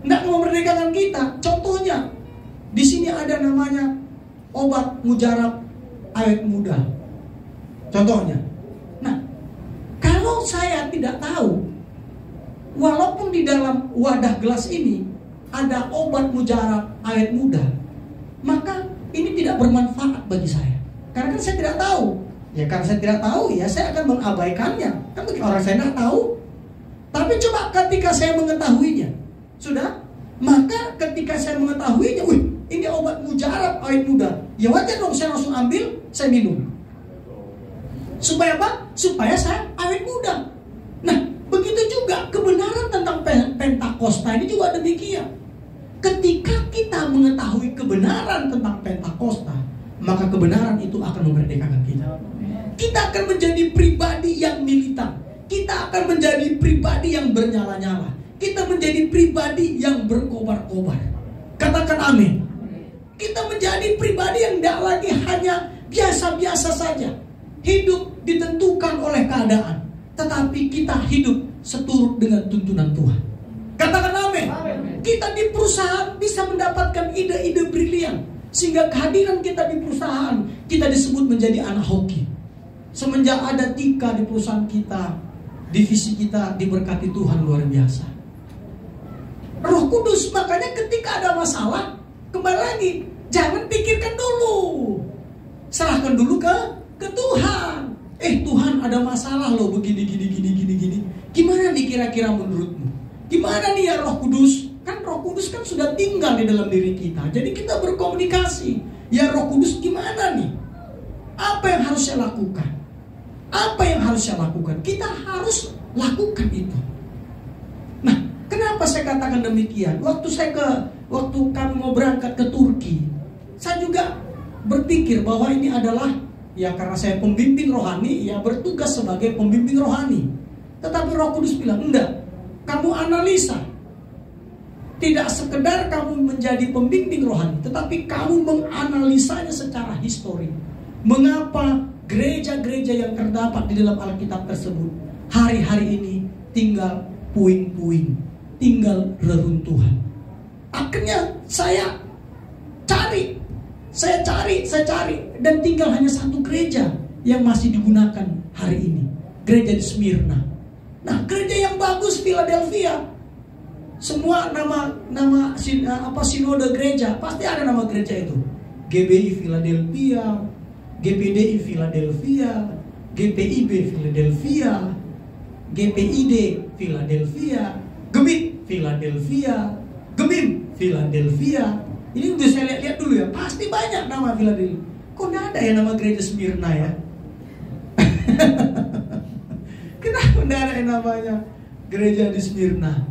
Tidak memerdekakan kita. Contohnya, di sini ada namanya obat mujarab awet muda. Contohnya. Nah, kalau saya tidak tahu, walaupun di dalam wadah gelas ini ada obat mujarab awet muda, maka ini tidak bermanfaat bagi saya. Karena kan saya tidak tahu. Ya karena saya tidak tahu, ya saya akan mengabaikannya. Kan bagi orang saya tidak tahu. Tapi coba ketika saya mengetahuinya, sudah, maka ketika saya mengetahuinya, wih, ini obat mujarab awet muda. Ya wajar dong saya langsung ambil, saya minum. Supaya apa? Supaya saya awet muda. Nah, begitu juga kebenaran tentang Pentakosta ini juga demikian. Ketika kita mengetahui kebenaran tentang Pentakosta, maka kebenaran itu akan memerdekakan kita. Kita akan menjadi pribadi yang militan. Kita akan menjadi pribadi yang bernyala-nyala. Kita menjadi pribadi yang berkobar-kobar. Katakan amin. Kita menjadi pribadi yang tidak lagi hanya biasa-biasa saja. Hidup ditentukan oleh keadaan, tetapi kita hidup seturut dengan tuntunan Tuhan. Katakan amin. Kita di perusahaan bisa mendapatkan ide-ide brilian, sehingga kehadiran kita di perusahaan, kita disebut menjadi anak hoki. Semenjak ada Tika di perusahaan kita, divisi kita diberkati Tuhan luar biasa. Roh Kudus, makanya ketika ada masalah, kembali lagi, jangan pikirkan dulu, serahkan dulu ke Tuhan. Tuhan ada masalah loh, begini. Gimana nih kira-kira menurutmu? Gimana nih ya Roh Kudus? Kan Roh Kudus kan sudah tinggal di dalam diri kita. Jadi kita berkomunikasi. Ya Roh Kudus gimana nih? Apa yang harus saya lakukan? Apa yang harus saya lakukan? Kita harus lakukan itu. Nah, kenapa saya katakan demikian? Waktu kami mau berangkat ke Turki, saya juga berpikir bahwa ini adalah, ya karena saya pembimbing rohani, ya bertugas sebagai pembimbing rohani. Tetapi Roh Kudus bilang, enggak, kamu analisa. Tidak sekedar kamu menjadi pembimbing rohani, tetapi kamu menganalisanya secara histori. Mengapa gereja-gereja yang terdapat di dalam Alkitab tersebut hari-hari ini tinggal puing-puing, tinggal reruntuhan. Akhirnya saya cari, dan tinggal hanya satu gereja yang masih digunakan hari ini, gereja di Smyrna. Nah, gereja yang bagus Philadelphia, semua nama sinode gereja pasti ada nama gereja itu. GBI Philadelphia, GPDI Philadelphia, GPIB Philadelphia, GPID Philadelphia, gemit, Philadelphia, gemim, Philadelphia. Ini udah saya lihat-lihat dulu ya, pasti banyak nama Philadelphia. Kok nggak ada ya nama gereja Smyrna ya? Kenapa nggak ada yang namanya gereja di Smyrna?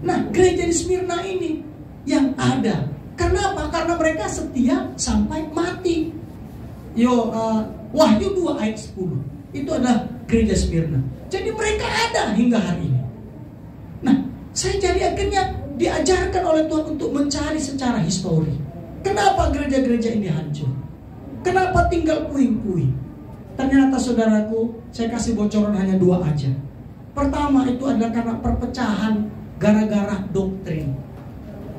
Nah, gereja di Smyrna ini yang ada. Kenapa? Karena mereka setia sampai mati. Wahyu 2 ayat 10. Itu adalah gereja Smyrna. Jadi mereka ada hingga hari ini. Nah, saya jadi akhirnya diajarkan oleh Tuhan untuk mencari secara histori. Kenapa gereja-gereja ini hancur? Kenapa tinggal puing-puing? Ternyata saudaraku, saya kasih bocoran hanya 2 aja. Pertama itu adalah karena perpecahan gara-gara doktrin.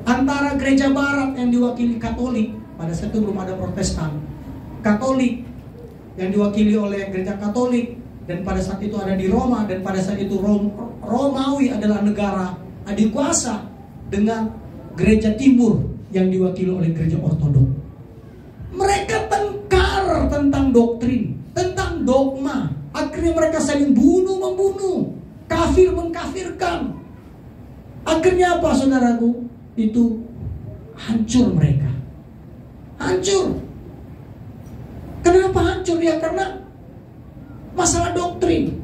Antara gereja barat yang diwakili Katolik, pada saat itu belum ada Protestan, Katolik yang diwakili oleh gereja Katolik, dan pada saat itu ada di Roma, dan pada saat itu Romawi adalah negara adikuasa dengan gereja timur yang diwakili oleh gereja Ortodok. Mereka tengkar tentang doktrin, tentang dogma. Akhirnya mereka saling bunuh-membunuh, kafir mengkafirkan. Akhirnya apa saudaraku? Itu hancur mereka. Hancur. Kenapa hancur? Ya karena masalah doktrin.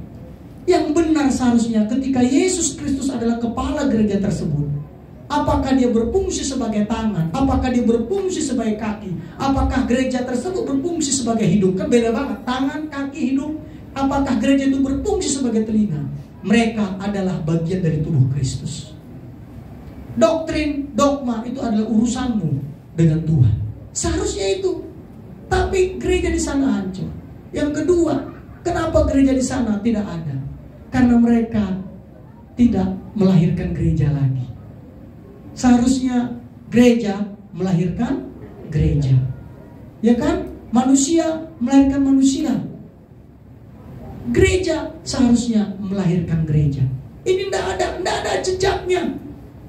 Yang benar seharusnya ketika Yesus Kristus adalah kepala gereja tersebut, apakah dia berfungsi sebagai tangan? Apakah dia berfungsi sebagai kaki? Apakah gereja tersebut berfungsi sebagai hidup? Kan beda banget, tangan, kaki, hidup. Apakah gereja itu berfungsi sebagai telinga? Mereka adalah bagian dari tubuh Kristus. Doktrin, dogma itu adalah urusanmu dengan Tuhan. Seharusnya itu. Tapi gereja di sana hancur. Yang kedua, kenapa gereja di sana tidak ada? Karena mereka tidak melahirkan gereja lagi. Seharusnya gereja melahirkan gereja. Ya kan? Manusia melahirkan manusia. Gereja seharusnya melahirkan gereja. Ini tidak ada jejaknya.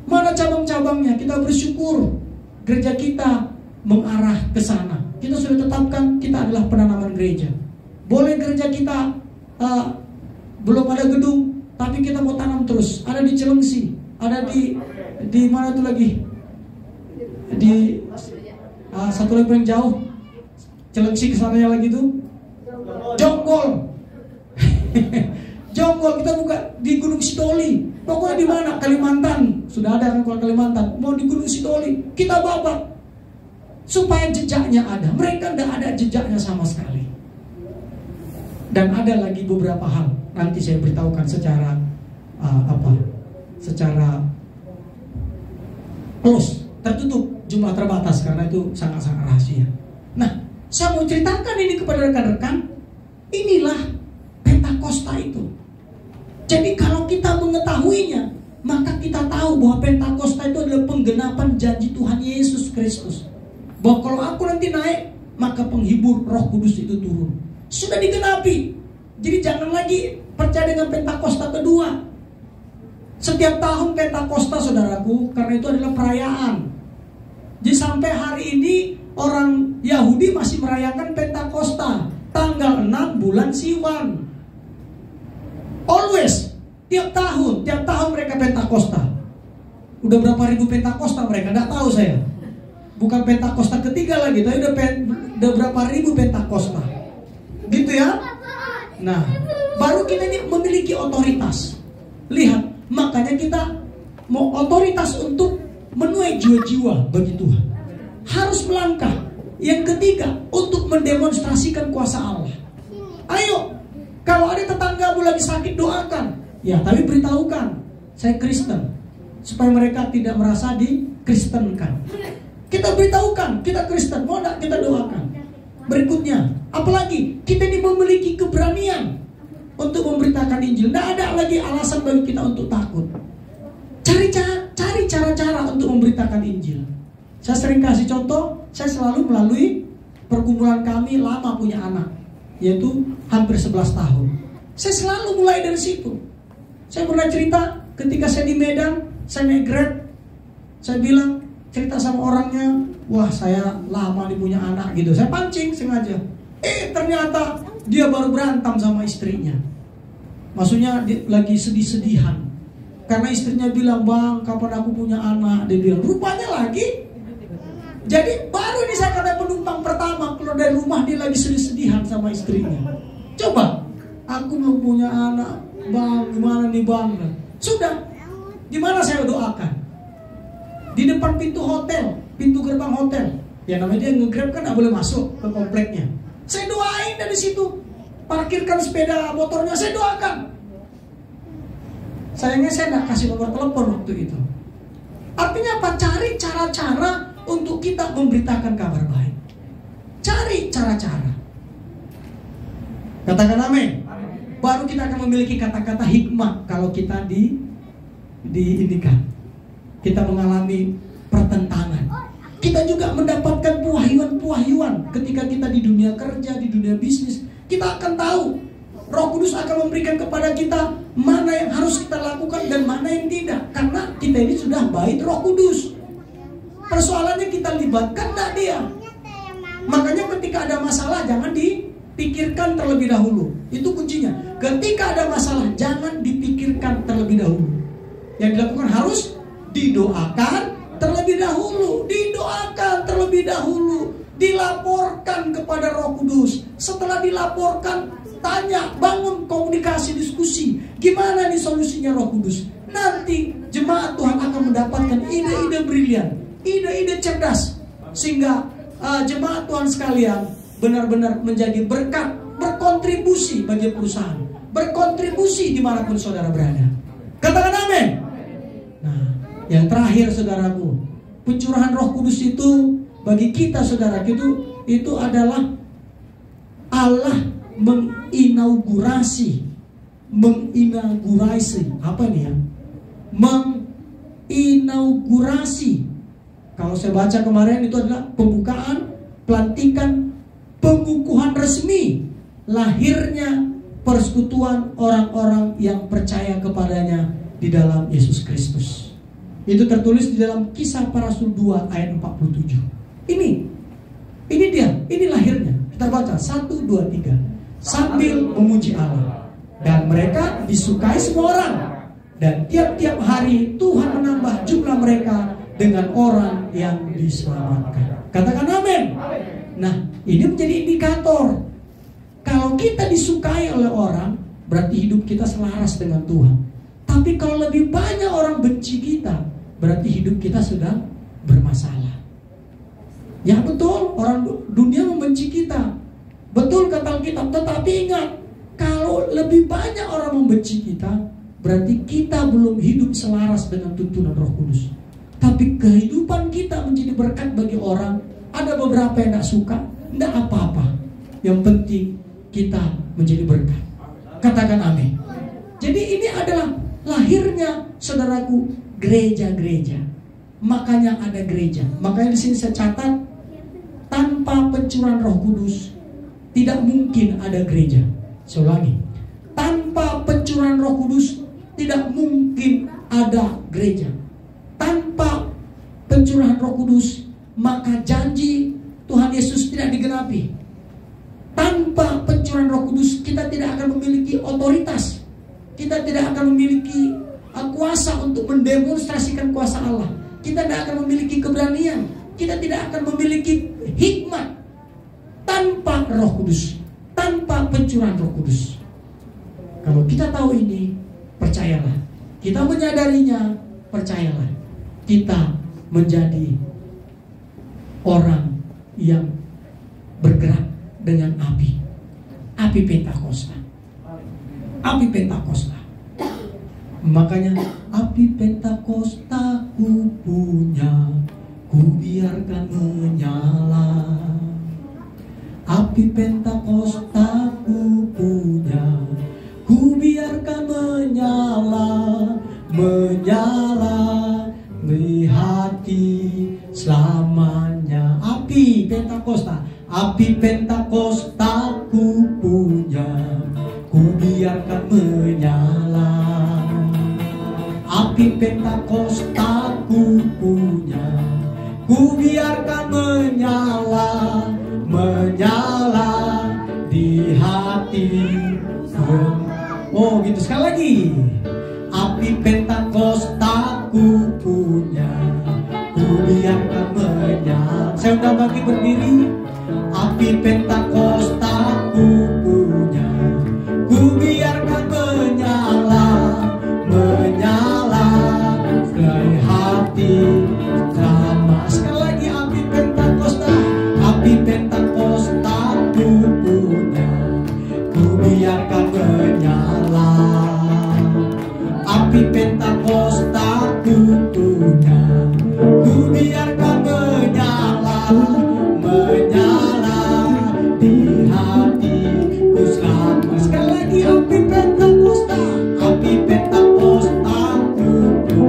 Mana cabang-cabangnya? Kita bersyukur gereja kita mengarah ke sana. Kita sudah tetapkan kita adalah penanaman gereja. Boleh gereja kita belum ada gedung, tapi kita mau tanam terus. Ada di Cilengsi, ada di mana tuh lagi? Di satu lagi yang jauh, Cilengsi kesananya lagi tuh Jonggol. Jonggol kita buka di Gunung Sidoli. Pokoknya di mana? Kalimantan. Sudah ada kan kalau Kalimantan. Mau di Gunung Sidoli, kita babat supaya jejaknya ada. Mereka tidak ada jejaknya sama sekali. Dan ada lagi beberapa hal. Nanti saya beritahukan secara secara close, tertutup, jumlah terbatas karena itu sangat-sangat rahasia. Nah, saya mau ceritakan ini kepada rekan-rekan. Inilah Pentakosta itu. Jadi kalau kita mengetahuinya, maka kita tahu bahwa Pentakosta itu adalah penggenapan janji Tuhan Yesus Kristus. Bahwa kalau aku nanti naik, maka penghibur Roh Kudus itu turun. Sudah digenapi. Jadi jangan lagi percaya dengan Pentakosta kedua. Setiap tahun Pentakosta saudaraku, karena itu adalah perayaan. Jadi sampai hari ini orang Yahudi masih merayakan Pentakosta tanggal 6 bulan Siwan. Always, tiap tahun mereka Pentakosta. Udah berapa ribu Pentakosta mereka? Nggak tahu saya. Bukan Pentakosta ketiga lagi, tapi udah berapa ribu Pentakosta. Gitu ya. Nah, baru kita ini memiliki otoritas. Lihat, makanya kita mau otoritas untuk menuai jiwa-jiwa bagi Tuhan. Harus melangkah. Yang ketiga, untuk mendemonstrasikan kuasa Allah. Ayo, kalau ada tetanggamu lagi sakit, doakan. Ya, tapi beritahukan, saya Kristen, supaya mereka tidak merasa dikristenkan. Kita beritahukan, kita Kristen, mau tidak kita doakan. Berikutnya, apalagi kita ini memiliki keberanian untuk memberitakan Injil. Tidak ada lagi alasan bagi kita untuk takut. Cari cara-cara untuk memberitakan Injil. Saya sering kasih contoh, saya selalu melalui perkumpulan kami lama punya anak, yaitu hampir 11 tahun. Saya selalu mulai dari situ. Saya pernah cerita ketika saya di Medan, saya naik Grab, saya bilang, cerita sama orangnya, wah saya lama nih punya anak gitu. Saya pancing sengaja. Ternyata dia baru berantem sama istrinya. Maksudnya dia lagi sedih-sedihan. Karena istrinya bilang, "Bang, kapan aku punya anak?" Dia bilang, rupanya lagi. Jadi baru ini saya kata penumpang pertama keluar dari rumah, dia lagi sedih-sedihan sama istrinya. Coba, "Aku belum punya anak, Bang, gimana nih Bang?" Sudah, gimana saya doakan? Di depan pintu hotel, pintu gerbang hotel. Ya namanya dia nge-grab kan gak boleh masuk ke kompleknya. Saya doain dari situ. Parkirkan sepeda motornya, saya doakan. Sayangnya saya gak kasih nomor telepon waktu itu. Artinya apa? Cari cara-cara untuk kita memberitakan kabar baik. Cari cara-cara. Katakan amin. Baru kita akan memiliki kata-kata hikmah kalau kita diindikan. Kita mengalami pertentangan. Kita juga mendapatkan puahyuan ketika kita di dunia kerja, di dunia bisnis. Kita akan tahu, Roh Kudus akan memberikan kepada kita mana yang harus kita lakukan dan mana yang tidak. Karena kita ini sudah bait Roh Kudus. Persoalannya kita libatkan enggak dia. Makanya ketika ada masalah jangan dipikirkan terlebih dahulu. Itu kuncinya. Ketika ada masalah jangan dipikirkan terlebih dahulu. Yang dilakukan harus didoakan terlebih dahulu. Didoakan terlebih dahulu. Dilaporkan kepada Roh Kudus. Setelah dilaporkan, tanya, bangun komunikasi, diskusi. Gimana nih solusinya Roh Kudus? Nanti jemaat Tuhan akan mendapatkan ide-ide brilian, ide-ide cerdas, sehingga jemaat Tuhan sekalian benar-benar menjadi berkat, berkontribusi bagi perusahaan, berkontribusi dimanapun saudara berada. Katakan amin. Nah, yang terakhir saudaraku, pencurahan Roh Kudus itu bagi kita saudara itu adalah Allah menginaugurasi apa nih ya? Menginaugurasi. Kalau saya baca kemarin itu adalah pembukaan, pelantikan, pengukuhan resmi lahirnya persekutuan orang-orang yang percaya kepadanya di dalam Yesus Kristus. Itu tertulis di dalam Kisah Para Rasul 2 ayat 47. Ini dia, ini lahirnya. Kita baca 1, 2, 3. Sambil memuji Allah, dan mereka disukai semua orang, dan tiap-tiap hari Tuhan menambah jumlah mereka dengan orang yang diselamatkan. Katakan amin. Nah, ini menjadi indikator. Kalau kita disukai oleh orang, berarti hidup kita selaras dengan Tuhan. Tapi kalau lebih banyak orang benci kita, berarti hidup kita sudah bermasalah. Ya betul, orang dunia membenci kita. Betul kata Alkitab, tetapi ingat, kalau lebih banyak orang membenci kita, berarti kita belum hidup selaras dengan tuntunan Roh Kudus. Tapi kehidupan kita menjadi berkat bagi orang. Ada beberapa yang tidak suka, tidak apa-apa. Yang penting kita menjadi berkat. Katakan amin. Jadi ini adalah lahirnya saudaraku gereja-gereja. Makanya ada gereja. Makanya di sini saya catat, tanpa pencurahan Roh Kudus tidak mungkin ada gereja. Saya ulangi, tanpa pencurahan Roh Kudus tidak mungkin ada gereja. Tanpa pencurahan Roh Kudus, maka janji Tuhan Yesus tidak digenapi. Tanpa pencurahan Roh Kudus, kita tidak akan memiliki otoritas. Kita tidak akan memiliki kuasa untuk mendemonstrasikan kuasa Allah. Kita tidak akan memiliki keberanian. Kita tidak akan memiliki hikmat. Tanpa Roh Kudus, tanpa pencurahan Roh Kudus. Kalau kita tahu ini, percayalah. Kita menyadarinya, percayalah. Kita menjadi orang yang bergerak dengan api Pentakosta. Api Pentakosta. Makanya api Pentakosta ku punya, ku biarkan menyala. Api Pentakosta ku punya, ku biarkan menyala, menyala di hati selamanya. Api Pentakosta, api Pentakosta ku punya, ku biarkan menyala. Api Pentakosta ku punya, ku biarkan menyala, menyala di hati. Oh gitu, sekali lagi. Api Pentakosta bagi berdiri. Api Pentakosta ku punya, ku biarkan menyala, menyala dari hati lama. Sekali lagi, api Pentakosta, api Pentakosta ku punya, ku biarkan menyala. Api Pentakosta ku punya, ku biarkan menyala, menyala di hatiku selama. Sekali lagi, api Pentakosta, api Pentakosta ku punya,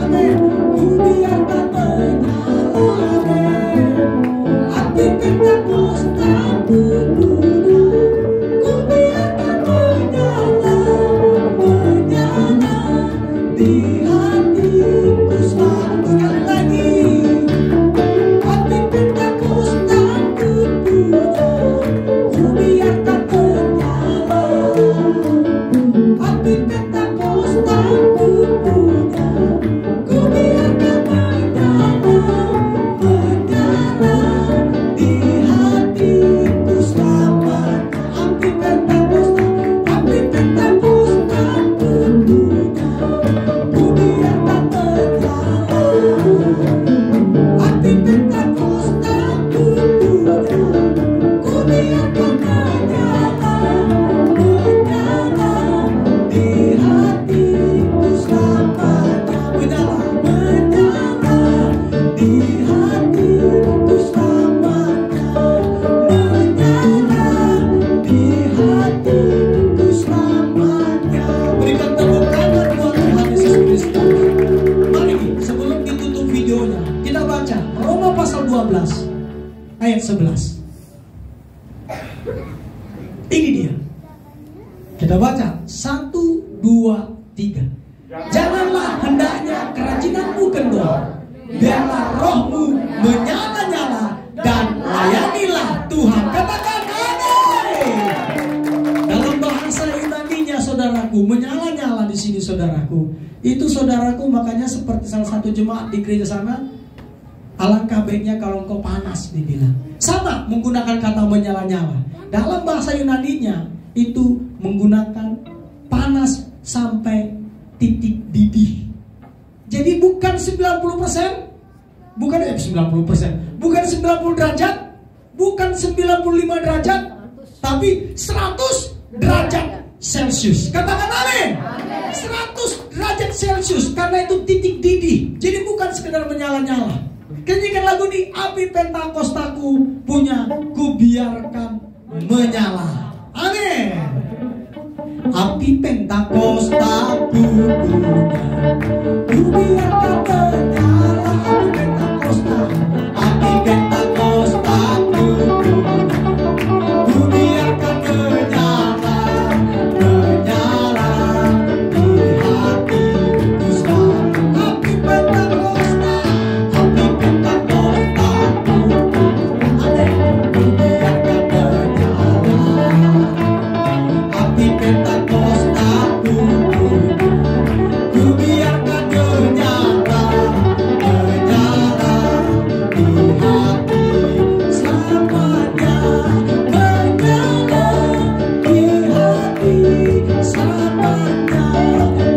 amin, ku biarkan menyala, amin. Api Pentakosta ku punya, ku biarkan menyala, menyala di hatiku selama. Sekali lagi, api Pentakosta ku punya, ku biarkan menyala. Api Pentakosta ku punya, ku biarkan menyala, menyala di hatiku selamanya. Api Pentakosta, api Pentakosta ku punya, ku biarkan menyala. Api Pentakosta ku punya, ku biarkan menyala, menyala di hatiku selamanya. Menyala, menyala di hatiku selamanya, menyala di hatiku selamanya. Berikan tepuk tangan buat Tuhan Yesus Kristus. Mari sebelum ditutup videonya, kita baca Roma pasal 12 ayat 11. Ini dia. Kita baca 1, 2, 3. Janganlah hendaknya kerajinanmu kendor, biarlah rohmu menyala-nyala dan layanilah Tuhan. Katakan amin. Dalam bahasa Yunaninya, saudaraku, menyala-nyala di sini, saudaraku. Itu, saudaraku, makanya seperti salah satu jemaat di gereja sana, alangkah baiknya kalau engkau panas, dibilang. Sama menggunakan kata menyala-nyala. Dalam bahasa Yunaninya itu menggunakan panas sampai titik didih. Jadi bukan 90%, bukan 90%, bukan 90 derajat, bukan 95 derajat, tapi 100 derajat Celcius. Katakan amin. 100 derajat Celcius, karena itu titik didih. Jadi bukan sekedar menyala-nyala. Nyanyikan lagu di api Pentakostaku punya, ku biarkan menyala. Amin. Api Pentakostaku punya, ku biarkan menyala. Api Pentakosta, api Pentakostaku punya, ku biarkan menyala, menyala di hatiku selama. Api Pentakosta, api Pentakostaku punya, amin, ku biarkan menyala. Api Pentakostaku punya, ku biarkan menyala, menyala di hati selamanya, menyala di hati selamanya,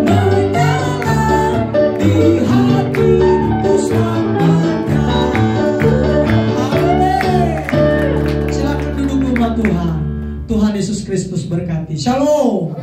menyala di hatiku selamanya. Amin. Silakan duduk, umat Tuhan. Tuhan Yesus Kristus berkati. Shalom.